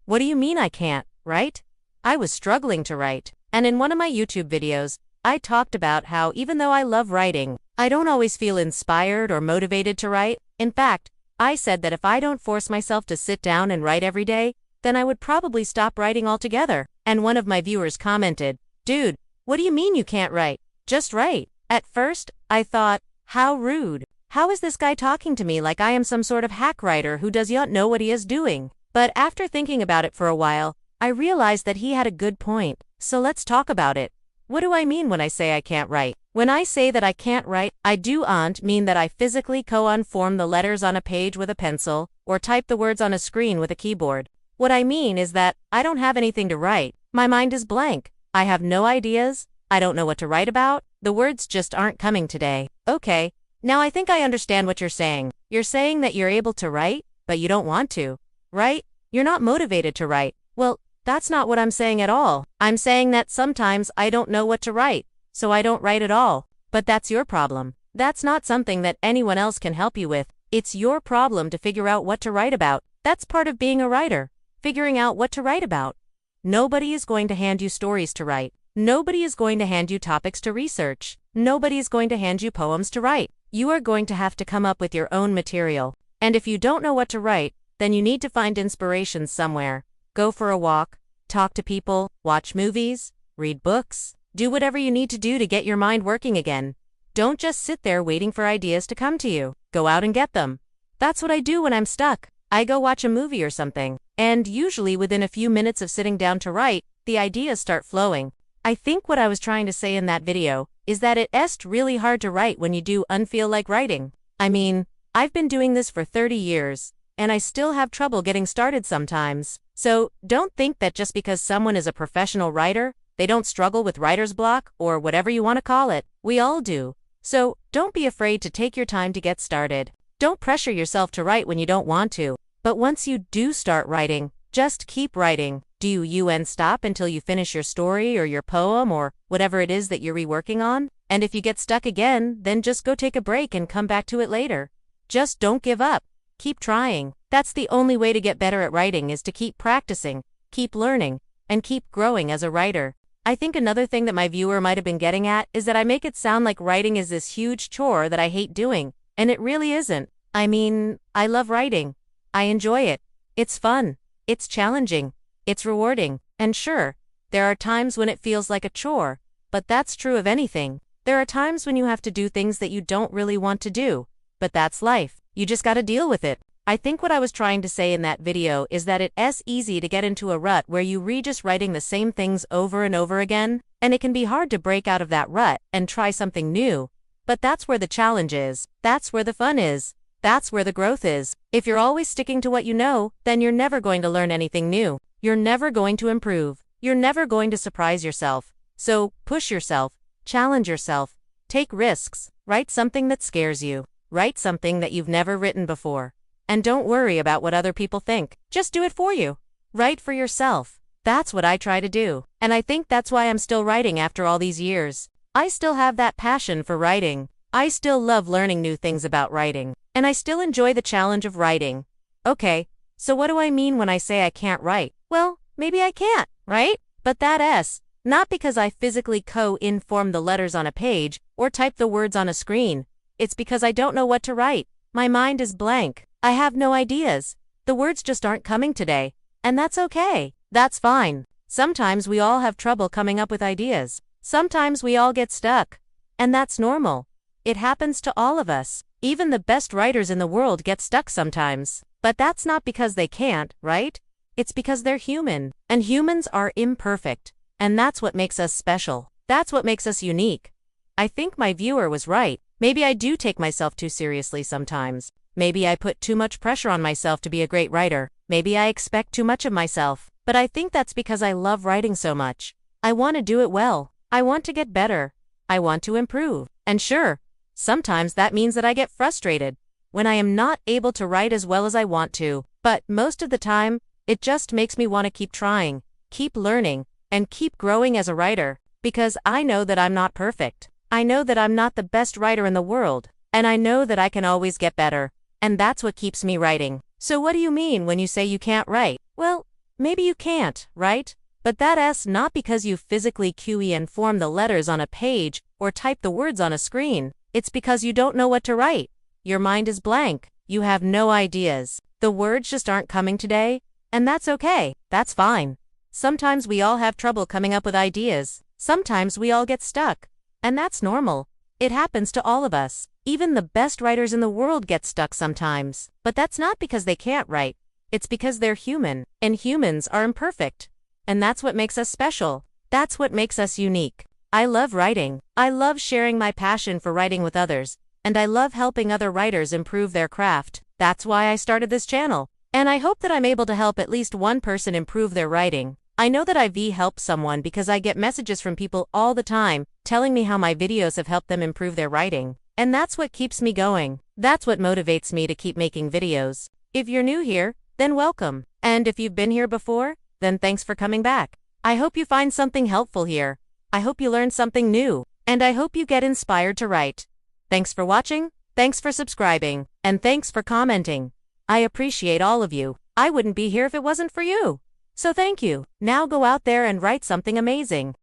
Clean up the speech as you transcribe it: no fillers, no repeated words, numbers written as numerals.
What do you mean I can't, right? I was struggling to write. And in one of my YouTube videos, I talked about how even though I love writing, I don't always feel inspired or motivated to write. In fact, I said that if I don't force myself to sit down and write every day, then I would probably stop writing altogether. And one of my viewers commented, "Dude, what do you mean you can't write? Just write." At first, I thought, how rude. How is this guy talking to me like I am some sort of hack writer who does not know what he is doing? But after thinking about it for a while, I realized that he had a good point. So let's talk about it. What do I mean when I say I can't write? When I say that I can't write, I don't mean that I physically can't form the letters on a page with a pencil, or type the words on a screen with a keyboard. What I mean is that I don't have anything to write. My mind is blank. I have no ideas. I don't know what to write about. The words just aren't coming today. Okay, now I think I understand what you're saying. You're saying that you're able to write, but you don't want to, right? You're not motivated to write. Well, that's not what I'm saying at all. I'm saying that sometimes I don't know what to write, so I don't write at all. But that's your problem. That's not something that anyone else can help you with. It's your problem to figure out what to write about. That's part of being a writer, figuring out what to write about. Nobody is going to hand you stories to write. Nobody is going to hand you topics to research. Nobody is going to hand you poems to write. You are going to have to come up with your own material. And if you don't know what to write, then you need to find inspiration somewhere. Go for a walk, talk to people, watch movies, read books, do whatever you need to do to get your mind working again. Don't just sit there waiting for ideas to come to you. Go out and get them. That's what I do when I'm stuck. I go watch a movie or something, and usually within a few minutes of sitting down to write, the ideas start flowing. I think what I was trying to say in that video is that it's really hard to write when you don't feel like writing. I mean, I've been doing this for 30 years, and I still have trouble getting started sometimes. So, don't think that just because someone is a professional writer, they don't struggle with writer's block, or whatever you want to call it. We all do. So, don't be afraid to take your time to get started. Don't pressure yourself to write when you don't want to. But once you do start writing, just keep writing. Do you stop until you finish your story or your poem or whatever it is that you're reworking on? And if you get stuck again, then just go take a break and come back to it later. Just don't give up. Keep trying. That's the only way to get better at writing, is to keep practicing, keep learning, and keep growing as a writer. I think another thing that my viewer might have been getting at is that I make it sound like writing is this huge chore that I hate doing, and it really isn't. I mean, I love writing. I enjoy it. It's fun. It's challenging. It's rewarding. And sure, there are times when it feels like a chore, but that's true of anything. There are times when you have to do things that you don't really want to do, but that's life. You just gotta deal with it. I think what I was trying to say in that video is that it's easy to get into a rut where you just writing the same things over and over again, and it can be hard to break out of that rut and try something new. But that's where the challenge is. That's where the fun is. That's where the growth is. If you're always sticking to what you know, then you're never going to learn anything new. You're never going to improve. You're never going to surprise yourself. So, push yourself, challenge yourself, take risks, write something that scares you, write something that you've never written before. And don't worry about what other people think. Just do it for you. Write for yourself. That's what I try to do. And I think that's why I'm still writing after all these years. I still have that passion for writing. I still love learning new things about writing. And I still enjoy the challenge of writing. Okay, so what do I mean when I say I can't write? Well, maybe I can't, right? But that's not because I physically can't form the letters on a page or type the words on a screen. It's because I don't know what to write. My mind is blank. I have no ideas. The words just aren't coming today. And that's okay. That's fine. Sometimes we all have trouble coming up with ideas. Sometimes we all get stuck. And that's normal. It happens to all of us. Even the best writers in the world get stuck sometimes. But that's not because they can't, right? It's because they're human. And humans are imperfect. And that's what makes us special. That's what makes us unique. I think my viewer was right. Maybe I do take myself too seriously sometimes. Maybe I put too much pressure on myself to be a great writer. Maybe I expect too much of myself. But I think that's because I love writing so much. I want to do it well. I want to get better. I want to improve. And sure, sometimes that means that I get frustrated when I am not able to write as well as I want to. But most of the time, it just makes me want to keep trying, keep learning, and keep growing as a writer. Because I know that I'm not perfect. I know that I'm not the best writer in the world. And I know that I can always get better. And that's what keeps me writing. So what do you mean when you say you can't write? Well, Maybe you can't, right? But that's not because you physically QE and form the letters on a page or type the words on a screen. It's because you don't know what to write. Your mind is blank. You have no ideas. The words just aren't coming today, and that's okay. That's fine. Sometimes we all have trouble coming up with ideas. Sometimes we all get stuck. And that's normal. It happens to all of us. Even the best writers in the world get stuck sometimes. But that's not because they can't write. It's because they're human. And humans are imperfect. And that's what makes us special. That's what makes us unique. I love writing. I love sharing my passion for writing with others. And I love helping other writers improve their craft. That's why I started this channel. And I hope that I'm able to help at least one person improve their writing. I know that I've helped someone because I get messages from people all the time telling me how my videos have helped them improve their writing. And that's what keeps me going. That's what motivates me to keep making videos. If you're new here, then welcome. And if you've been here before, then thanks for coming back. I hope you find something helpful here. I hope you learn something new. And I hope you get inspired to write. Thanks for watching, thanks for subscribing, and thanks for commenting. I appreciate all of you. I wouldn't be here if it wasn't for you. So thank you. Now go out there and write something amazing.